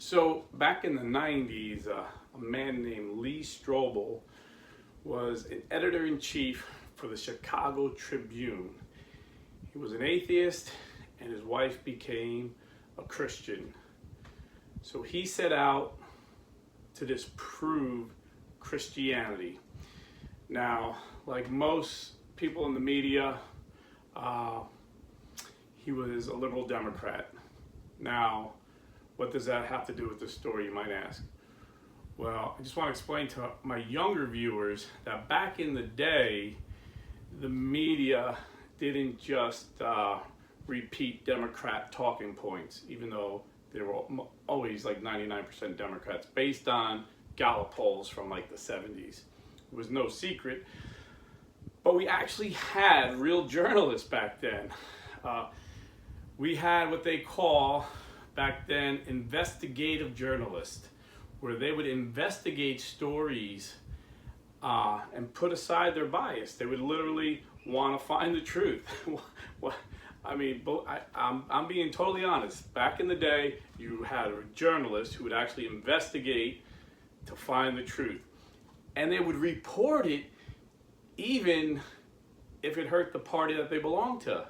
So back in the 90s, a man named Lee Strobel was an editor-in-chief for the Chicago Tribune. He was an atheist and his wife became a Christian. So he set out to disprove Christianity. Now, like most people in the media, he was a liberal Democrat. Now, what does that have to do with the story, you might ask? Well, I just want to explain to my younger viewers that back in the day, the media didn't just repeat Democrat talking points, even though they were always like 99% Democrats, based on Gallup polls from like the 70s. It was no secret. But we actually had real journalists back then. We had what they call back then investigative journalists, where they would investigate stories and put aside their bias. They would literally want to find the truth. I mean, I'm being totally honest. Back in the day, you had journalists who would actually investigate to find the truth. And they would report it even if it hurt the party that they belonged to,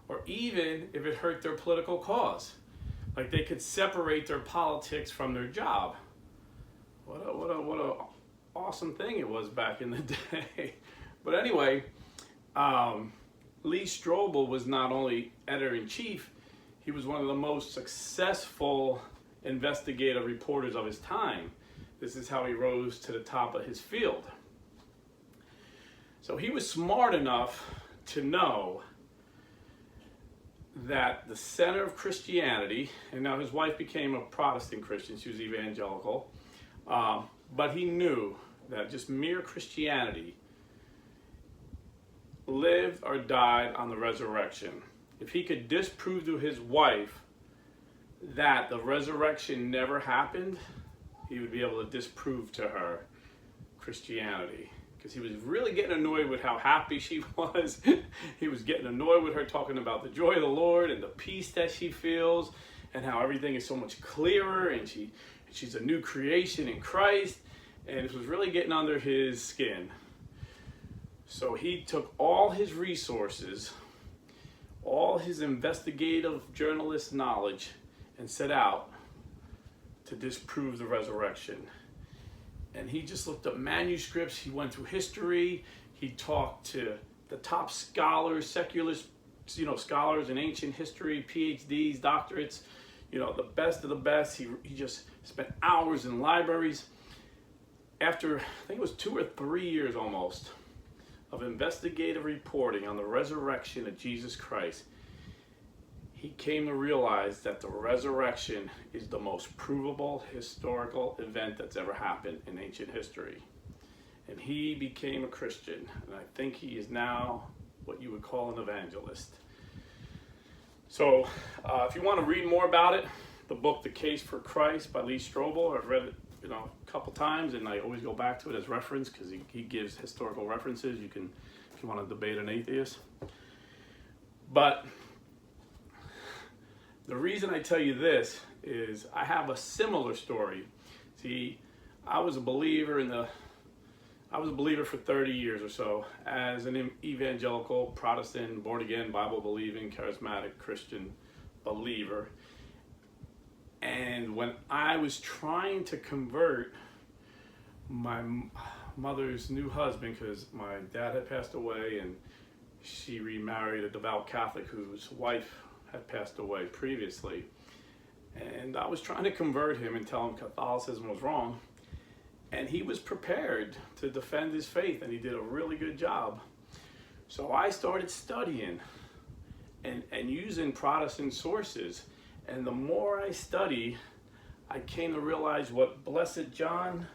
or even if it hurt their political cause. Like they could separate their politics from their job. What a awesome thing it was back in the day. But anyway, Lee Strobel was not only editor-in-chief, he was one of the most successful investigative reporters of his time. This is how he rose to the top of his field. So he was smart enough to know that the center of Christianity, and now his wife became a Protestant Christian, she was evangelical, but he knew that just mere Christianity lived or died on the resurrection. If he could disprove to his wife that the resurrection never happened, he would be able to disprove to her Christianity. Because he was really getting annoyed with how happy she was. He was getting annoyed with her talking about the joy of the Lord and the peace that she feels and how everything is so much clearer and she's a new creation in Christ. And it was really getting under his skin. So he took all his resources, all his investigative journalist knowledge, and set out to disprove the resurrection. And he just looked up manuscripts, he went through history, he talked to the top scholars, secular, scholars in ancient history, PhDs, doctorates, the best of the best. He just spent hours in libraries. After, I think it was 2 or 3 years almost, of investigative reporting on the resurrection of Jesus Christ, he came to realize that the resurrection is the most provable historical event that's ever happened in ancient history. And he became a Christian, and I think he is now what you would call an evangelist. So if you want to read more about it, the book The Case for Christ by Lee Strobel, I've read it a couple times, and I always go back to it as reference because he gives historical references. You can, if you want to debate an atheist. But the reason I tell you this is I have a similar story. See, I was a believer for 30 years or so as an evangelical, Protestant, born-again, Bible-believing, charismatic Christian believer. And when I was trying to convert my mother's new husband, because my dad had passed away and she remarried a devout Catholic whose wife had passed away previously, and I was trying to convert him and tell him Catholicism was wrong, and he was prepared to defend his faith, and he did a really good job. So I started studying and using Protestant sources, and the more I studied, I came to realize what Blessed John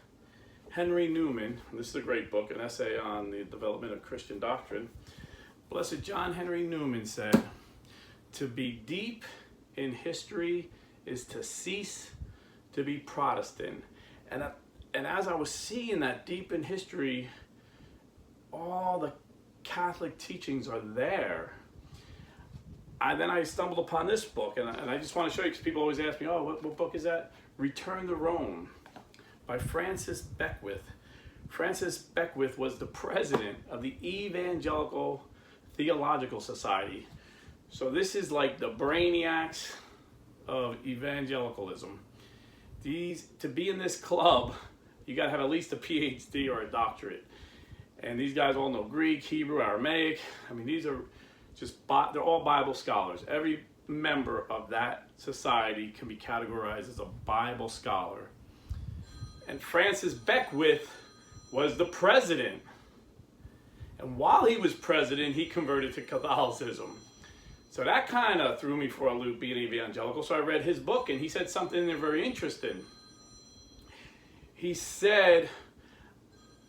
Henry Newman, and this is a great book, an essay on the development of Christian doctrine, Blessed John Henry Newman said, "To be deep in history is to cease to be Protestant." And as I was seeing that deep in history, all the Catholic teachings are there. then I stumbled upon this book, and I just want to show you, because people always ask me, oh, what book is that? Return to Rome by Francis Beckwith. Francis Beckwith was the president of the Evangelical Theological Society. So this is like the brainiacs of evangelicalism. To be in this club, you got to have at least a PhD or a doctorate. And these guys all know Greek, Hebrew, Aramaic. I mean, these are they're all Bible scholars. Every member of that society can be categorized as a Bible scholar. And Francis Beckwith was the president. And while he was president, he converted to Catholicism. So that kind of threw me for a loop, being evangelical. So I read his book, and he said something there very interesting. He said,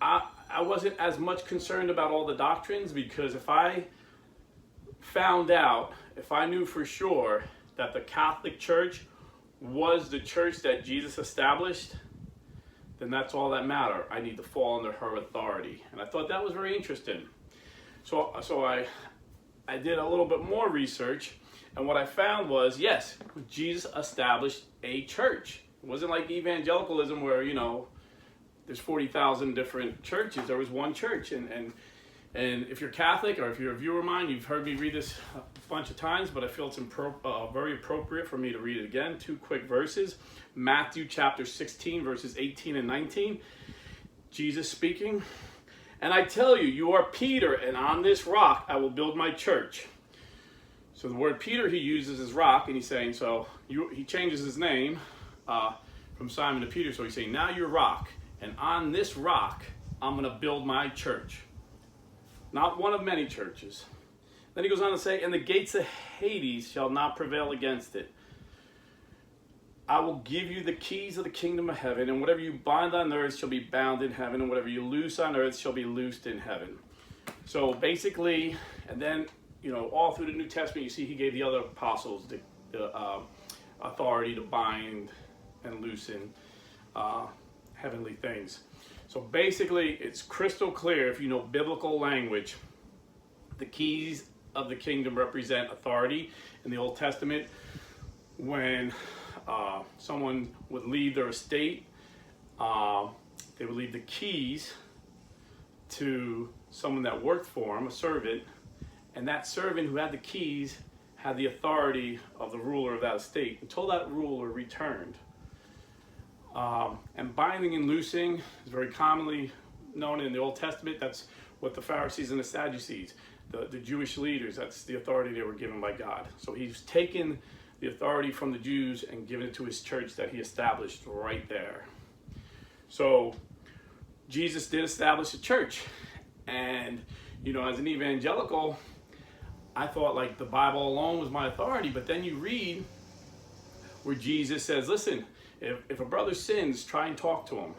I wasn't as much concerned about all the doctrines, because if I knew for sure that the Catholic Church was the church that Jesus established, then that's all that mattered. I need to fall under her authority. And I thought that was very interesting. So I did a little bit more research, and what I found was, yes, Jesus established a church. It wasn't like evangelicalism where, there's 40,000 different churches. There was one church, and if you're Catholic, or if you're a viewer of mine, you've heard me read this a bunch of times, but I feel it's very appropriate for me to read it again. 2 quick verses. Matthew chapter 16, verses 18 and 19. Jesus speaking, "And I tell you, you are Peter, and on this rock I will build my church." So the word Peter he uses is rock, and he's saying, he changes his name from Simon to Peter. So he's saying, now you're rock, and on this rock I'm going to build my church. Not one of many churches. Then he goes on to say, "And the gates of Hades shall not prevail against it. I will give you the keys of the kingdom of heaven, and whatever you bind on earth shall be bound in heaven, and whatever you loose on earth shall be loosed in heaven." So basically, and then, all through the New Testament, you see he gave the other apostles the authority to bind and loosen heavenly things. So basically, it's crystal clear, if you know biblical language, the keys of the kingdom represent authority. In the Old Testament, when someone would leave their estate, they would leave the keys to someone that worked for them, a servant, and that servant who had the keys had the authority of the ruler of that estate until that ruler returned. And binding and loosing is very commonly known in the Old Testament. That's what the Pharisees and the Sadducees, the Jewish leaders, that's the authority they were given by God. So he's taken the authority from the Jews and given it to his church that he established right there. So Jesus did establish a church. And, as an evangelical, I thought like the Bible alone was my authority. But then you read where Jesus says, listen, if a brother sins, try and talk to him.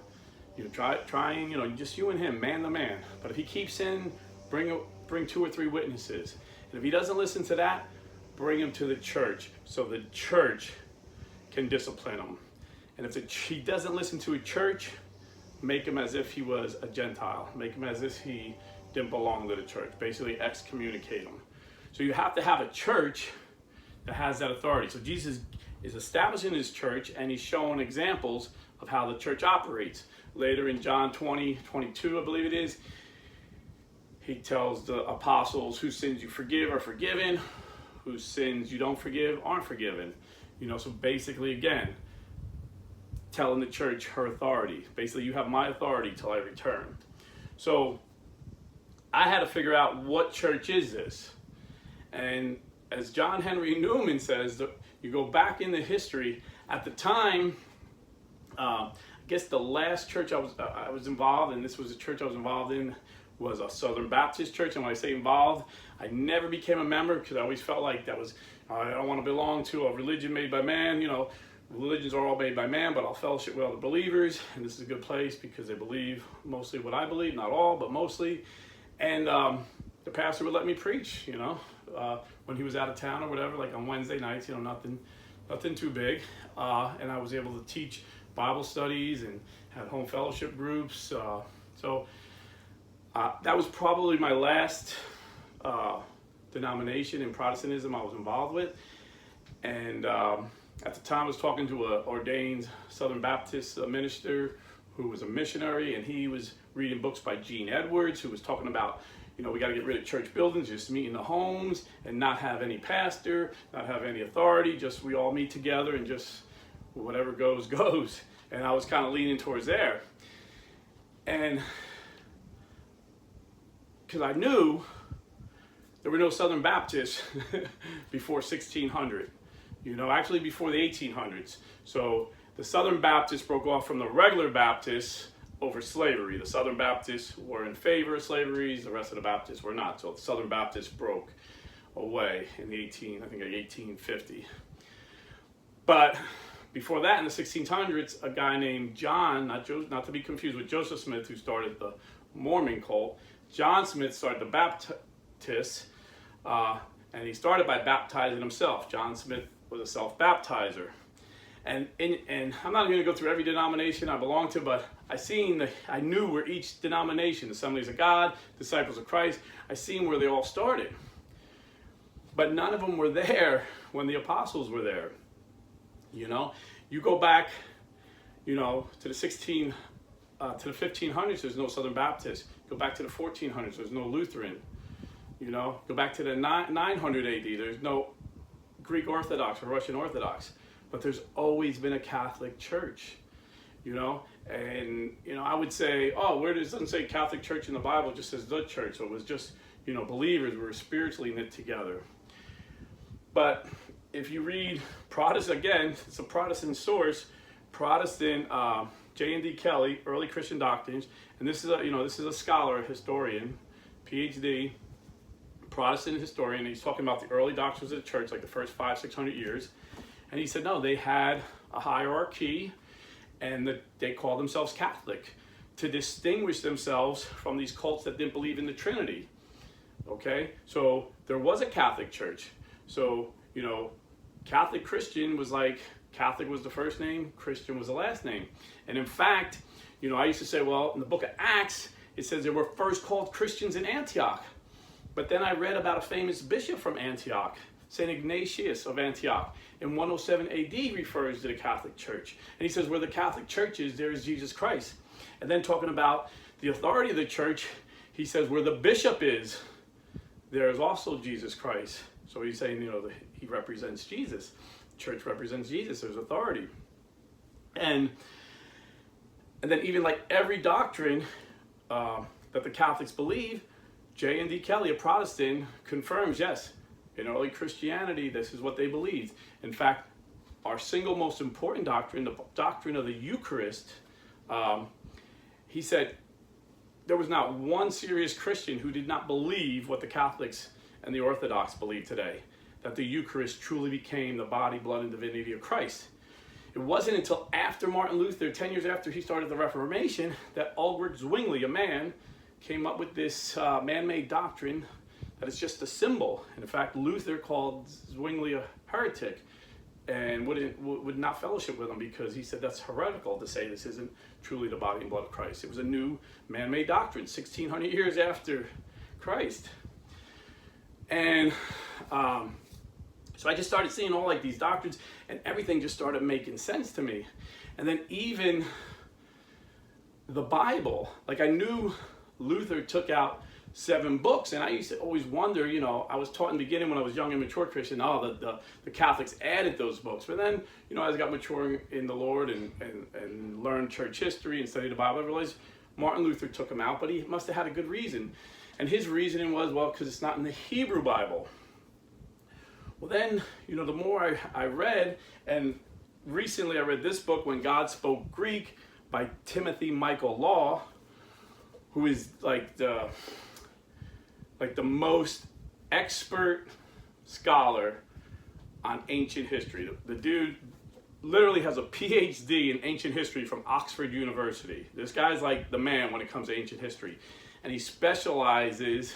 Just you and him, man to man. But if he keeps sinning, bring 2 or 3 witnesses. And if he doesn't listen to that, bring him to the church so the church can discipline him. And if he doesn't listen to a church, make him as if he was a Gentile. Make him as if he didn't belong to the church. Basically excommunicate him. So you have to have a church that has that authority. So Jesus is establishing his church, and he's showing examples of how the church operates. Later in John 20:22, I believe it is, he tells the apostles, whose sins you forgive are forgiven, whose sins you don't forgive aren't forgiven. So basically, again, telling the church her authority. Basically, you have my authority till I return. So I had to figure out, what church is this? And as John Henry Newman says, you go back in the history, at the time, I guess the last church I was involved in, this was a church I was involved in, was a Southern Baptist church. And when I say involved, I never became a member, because I always felt like that was, I don't want to belong to a religion made by man. Religions are all made by man, but I'll fellowship with other believers. And this is a good place because they believe mostly what I believe, not all, but mostly. And the pastor would let me preach, when he was out of town or whatever, like on Wednesday nights, nothing too big. And I was able to teach Bible studies and had home fellowship groups. So that was probably my last denomination in Protestantism I was involved with. And at the time I was talking to an ordained Southern Baptist minister who was a missionary, and he was reading books by Gene Edwards, who was talking about, we got to get rid of church buildings, just meet in the homes and not have any pastor, not have any authority, just we all meet together and just whatever goes, goes. And I was kind of leaning towards there. And because I knew there were no Southern Baptists before 1600, actually before the 1800s. So the Southern Baptists broke off from the regular Baptists over slavery. The Southern Baptists were in favor of slavery, the rest of the Baptists were not. So the Southern Baptists broke away in the 1850. But before that, in the 1600s, a guy named John, not to be confused with Joseph Smith, who started the Mormon cult, John Smith started the Baptists, and he started by baptizing himself. John Smith was a self-baptizer. And I'm not going to go through every denomination I belong to, but I knew where each denomination, Assemblies of God, Disciples of Christ, I seen where they all started. But none of them were there when the apostles were there. You go back, to the 1500s, there's no Southern Baptist. Go back to the 1400s, there's no Lutheran. Go back to the 900 AD, there's no Greek Orthodox or Russian Orthodox. But there's always been a Catholic Church, and I would say, where doesn't say Catholic Church in the Bible? It just says the church. So it was just, believers were spiritually knit together. But if you read Protestant, again, it's a Protestant source, Protestant, J.N.D. Kelly, Early Christian Doctrines, and this is a scholar, a historian, PhD, Protestant historian, and he's talking about the early doctrines of the church, like the first 500-600 years. And he said, no, they had a hierarchy, and they called themselves Catholic to distinguish themselves from these cults that didn't believe in the Trinity. Okay? So there was a Catholic Church. So, Catholic Christian was like, Catholic was the first name, Christian was the last name. And in fact, I used to say, well, in the book of Acts, it says they were first called Christians in Antioch. But then I read about a famous bishop from Antioch, St. Ignatius of Antioch, in 107 AD refers to the Catholic Church. And he says, where the Catholic Church is, there is Jesus Christ. And then talking about the authority of the church, he says, where the bishop is, there is also Jesus Christ. So he's saying, he represents Jesus. The church represents Jesus. There's authority. And then even like every doctrine that the Catholics believe, J.N.D. Kelly, a Protestant, confirms, yes, in early Christianity, this is what they believed. In fact, our single most important doctrine, the doctrine of the Eucharist, he said there was not one serious Christian who did not believe what the Catholics and the Orthodox believe today, that the Eucharist truly became the body, blood, and divinity of Christ. It wasn't until after Martin Luther, 10 years after he started the Reformation, that Ulrich Zwingli, a man, came up with this man-made doctrine that is just a symbol. And in fact, Luther called Zwingli a heretic and would not fellowship with him because he said that's heretical to say this isn't truly the body and blood of Christ. It was a new man-made doctrine, 1600 years after Christ. And so I just started seeing all like these doctrines, and everything just started making sense to me. And then even the Bible, like I knew Luther took out 7 books, and I used to always wonder, I was taught in the beginning when I was young and mature Christian, the Catholics added those books. But then, as I got maturing in the Lord and learned church history and studied the Bible, I realized Martin Luther took them out, but he must have had a good reason. And his reasoning was, well, because it's not in the Hebrew Bible. Well then, the more I read, and recently I read this book, When God Spoke Greek, by Timothy Michael Law, who is like the most expert scholar on ancient history. The dude literally has a PhD in ancient history from Oxford University. This guy's like the man when it comes to ancient history. And he specializes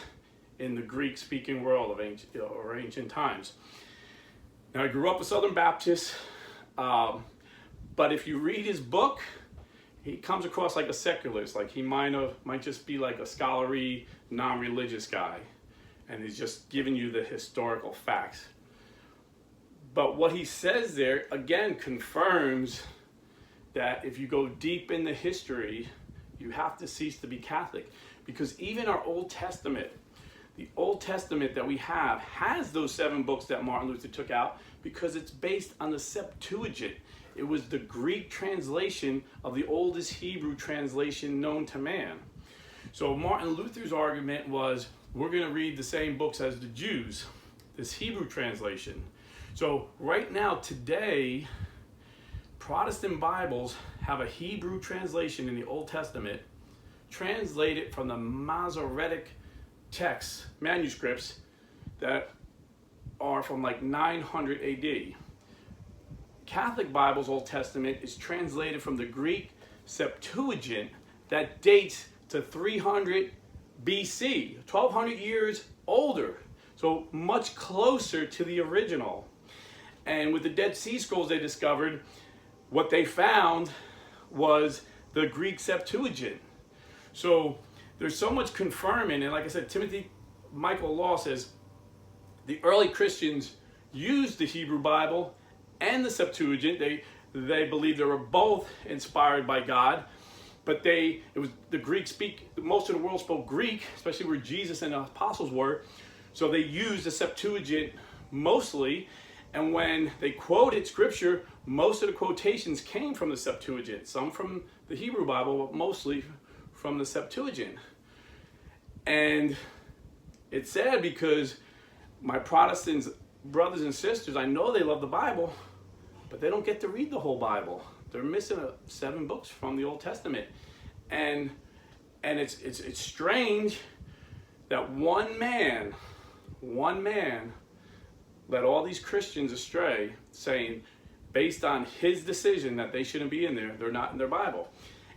in the Greek-speaking world of ancient times. Now, I grew up a Southern Baptist, but if you read his book, he comes across like a secularist. Like he might just be like a scholarly, non-religious guy. and he's just giving you the historical facts. But what he says there, again, confirms that if you go deep in the history, you have to cease to be Catholic. Because even our Old Testament, the Old Testament that we have, has those 7 books that Martin Luther took out because it's based on the Septuagint. It was the Greek translation of the oldest Hebrew translation known to man. So Martin Luther's argument was, we're going to read the same books as the Jews, this Hebrew translation. So right now, today, Protestant Bibles have a Hebrew translation in the Old Testament, translated from the Masoretic texts, manuscripts, that are from like 900 AD. Catholic Bible's Old Testament is translated from the Greek Septuagint that dates to 300 BC, 1200 years older, so much closer to the original. And with the Dead Sea Scrolls they discovered, what they found was the Greek Septuagint. So there's so much confirming, and like I said, Timothy Michael Law says the early Christians used the Hebrew Bible and the Septuagint. They believed they were both inspired by God, but it was the Greek most of the world spoke Greek, especially where Jesus and the apostles were. So they used the Septuagint mostly, and when they quoted scripture, most of the quotations came from the Septuagint, some from the Hebrew Bible, but mostly from the Septuagint. And it's sad because my Protestant brothers and sisters, I know they love the Bible, but they don't get to read the whole Bible. They're missing 7 books from the Old Testament. And it's strange that one man led all these Christians astray, saying, based on his decision that they shouldn't be in there, they're not in their Bible.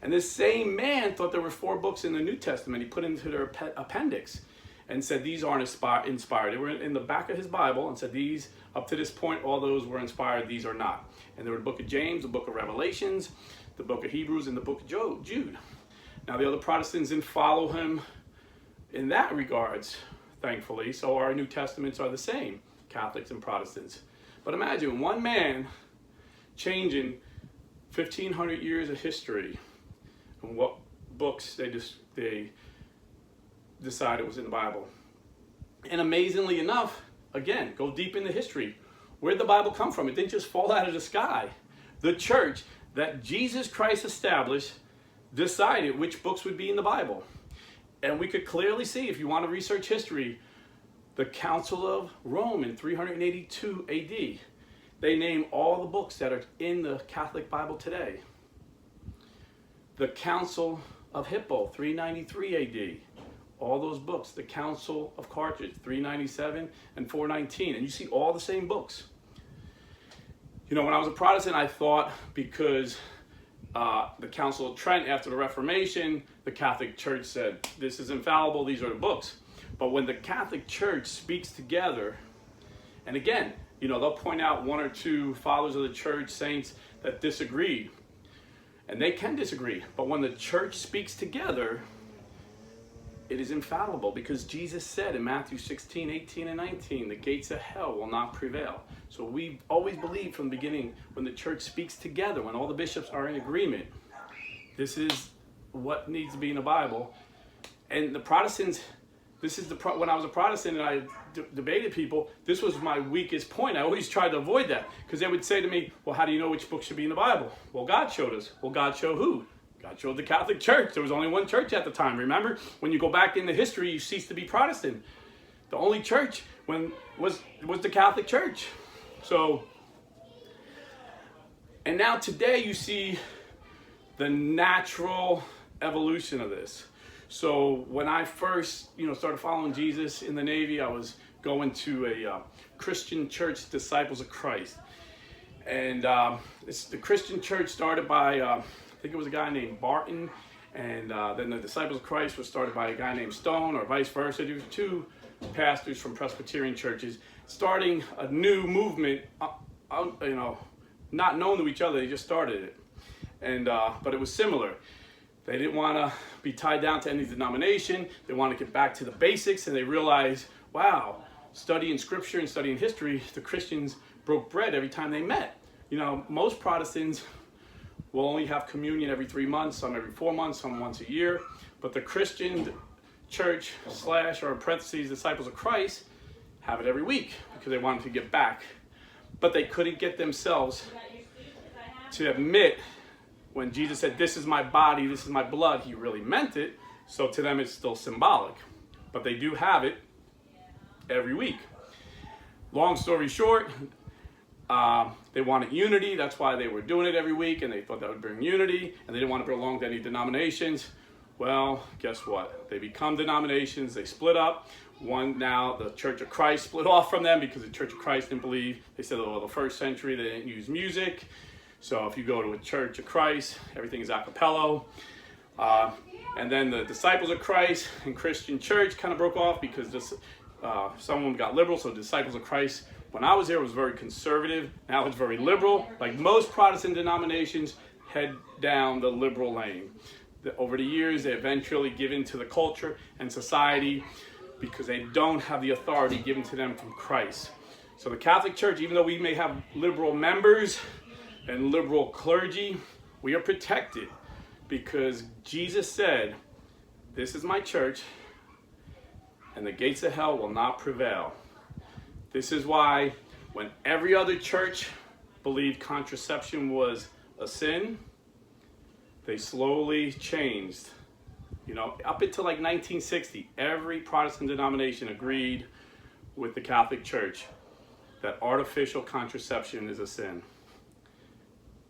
And this same man thought there were 4 books in the New Testament he put into their appendix and said these aren't inspired. They were in the back of his Bible and said these, up to this point, all those were inspired, these are not. And there were the book of James, the book of Revelations, the book of Hebrews, and the book of Jude. Now the other Protestants didn't follow him in that regards, thankfully, so our New Testaments are the same, Catholics and Protestants. But imagine one man changing 1,500 years of history and what books they decided was in the Bible. And amazingly enough, again, go deep into history. Where did the Bible come from? It didn't just fall out of the sky. The church that Jesus Christ established decided which books would be in the Bible. And we could clearly see, if you want to research history, the Council of Rome in 382 AD. They name all the books that are in the Catholic Bible today. The Council of Hippo, 393 AD. All those books. The Council of Carthage, 397 and 419. And you see all the same books. You know, when I was a Protestant, I thought because the Council of Trent, after the Reformation, the Catholic Church said, this is infallible, these are the books. But when the Catholic Church speaks together, and again, you know, they'll point out 1 or 2 fathers of the church, saints, that disagree. And they can disagree. But when the church speaks together, it is infallible, because Jesus said in Matthew 16, 18, and 19, the gates of hell will not prevail. So we always believe from the beginning, when the church speaks together, when all the bishops are in agreement, this is what needs to be in the Bible. And the Protestants, when I was a Protestant and I debated people, this was my weakest point. I always tried to avoid that, because they would say to me, well, how do you know which book should be in the Bible? Well, God showed us. Well, God showed who? God showed the Catholic Church. There was only one church at the time. Remember, when you go back into history, you cease to be Protestant. The only church was the Catholic Church. So, and now today you see the natural evolution of this. So when I first, started following Jesus in the Navy, I was going to a Christian church, Disciples of Christ. And the Christian church started by, I think it was a guy named Barton, and then the Disciples of Christ was started by a guy named Stone, or vice versa. There were 2 pastors from Presbyterian churches starting a new movement, not known to each other. They just started it. And but it was similar. They didn't want to be tied down to any denomination. They wanted to get back to the basics, and they realized, wow, studying scripture and studying history, the Christians broke bread every time they met. Most Protestants will only have communion every 3 months, some every 4 months, some once a year. But the Christian church / or in parentheses, disciples of Christ, have it every week because they wanted to get back. But they couldn't get themselves to admit when Jesus said, this is my body, this is my blood, he really meant it. So to them it's still symbolic. But they do have it every week. Long story short, they wanted unity. That's why they were doing it every week, and they thought that would bring unity, and they didn't want to belong to any denominations. Well, guess what? They become denominations. They split up. Now the Church of Christ split off from them because the Church of Christ didn't believe. They said, well, the first century they didn't use music. So if you go to a Church of Christ, everything is a cappella. And then the disciples of Christ and Christian church kind of broke off because some of them got liberal. So disciples of Christ, when I was there, was very conservative. Now it's very liberal. Like most Protestant denominations, head down the liberal lane. Over the years, they eventually give in to the culture and society because they don't have the authority given to them from Christ. So the Catholic Church, even though we may have liberal members and liberal clergy, we are protected because Jesus said, this is my church, and the gates of hell will not prevail. This is why when every other church believed contraception was a sin, they slowly changed. Up until like 1960, every Protestant denomination agreed with the Catholic Church that artificial contraception is a sin.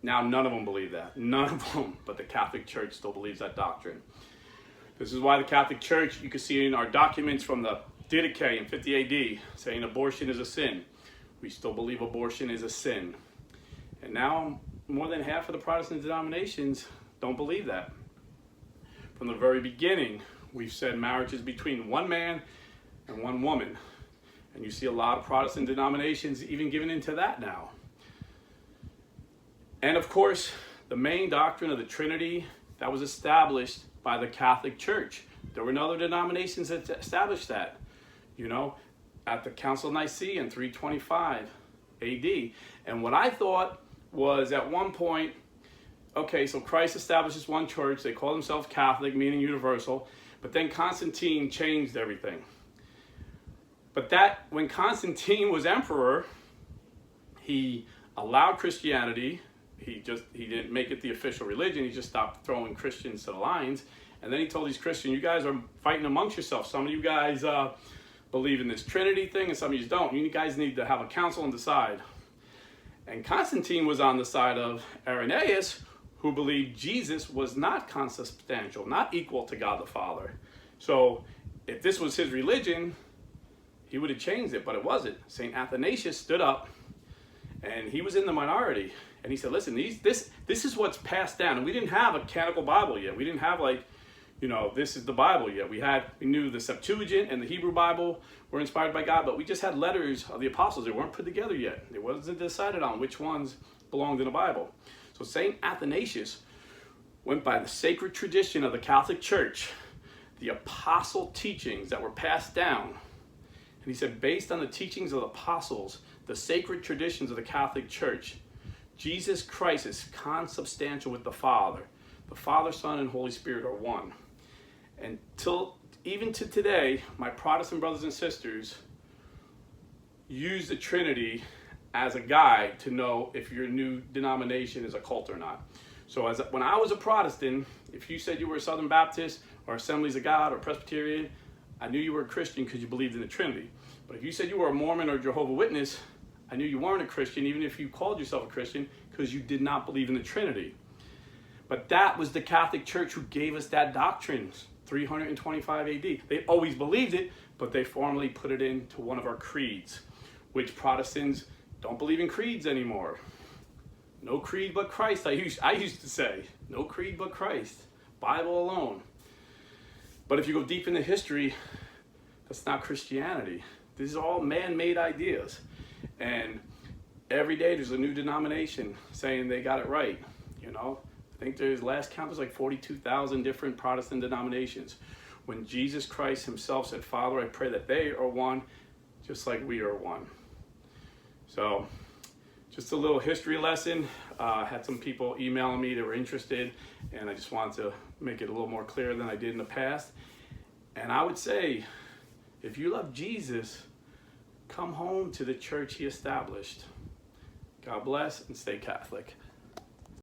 Now none of them believe that. None of them, but the Catholic Church still believes that doctrine. This is why the Catholic Church, you can see in our documents from the Didache in 50 AD, saying abortion is a sin. We still believe abortion is a sin. And now more than half of the Protestant denominations don't believe that. From the very beginning, we've said marriage is between one man and one woman. And you see a lot of Protestant denominations even giving into that now. And of course, the main doctrine of the Trinity, that was established by the Catholic Church. There were other denominations that established that, at the Council of Nicaea in 325 AD. And what I thought was at one point, okay, so Christ establishes one church. They call themselves Catholic, meaning universal. But then Constantine changed everything. But when Constantine was emperor, he allowed Christianity. He didn't make it the official religion. He just stopped throwing Christians to the lions. And then he told these Christians, you guys are fighting amongst yourselves. Some of you guys believe in this Trinity thing, and some of you don't. You guys need to have a council and decide. And Constantine was on the side of Irenaeus, who believed Jesus was not consubstantial, not equal to God the Father. So if this was his religion, he would have changed it, but it wasn't. St. Athanasius stood up, and he was in the minority. And he said, listen, this is what's passed down. And we didn't have a canonical Bible yet. We didn't have this is the Bible yet. We knew the Septuagint and the Hebrew Bible were inspired by God, but we just had letters of the apostles. They weren't put together yet. It wasn't decided on which ones belonged in the Bible. So St. Athanasius went by the sacred tradition of the Catholic Church, the apostle teachings that were passed down. And he said, based on the teachings of the apostles, the sacred traditions of the Catholic Church, Jesus Christ is consubstantial with the Father. The Father, Son, and Holy Spirit are one. And even to today, my Protestant brothers and sisters use the Trinity as a guide to know if your new denomination is a cult or not. So when I was a Protestant, if you said you were a Southern Baptist or Assemblies of God or Presbyterian, I knew you were a Christian because you believed in the Trinity. But if you said you were a Mormon or Jehovah's Witness, I knew you weren't a Christian, even if you called yourself a Christian, because you did not believe in the Trinity. But that was the Catholic Church who gave us that doctrine, 325 AD. They always believed it, but they formally put it into one of our creeds, which Protestants don't believe in creeds anymore. No creed but Christ, I used to say. No creed but Christ. Bible alone. But if you go deep into history, that's not Christianity. These are all man-made ideas. And every day there's a new denomination saying they got it right. I think last count was like 42,000 different Protestant denominations. when Jesus Christ himself said, Father, I pray that they are one, just like we are one. So just a little history lesson. Had some people emailing me that were interested, and I just wanted to make it a little more clear than I did in the past. And I would say, if you love Jesus, come home to the church he established. God bless and stay Catholic.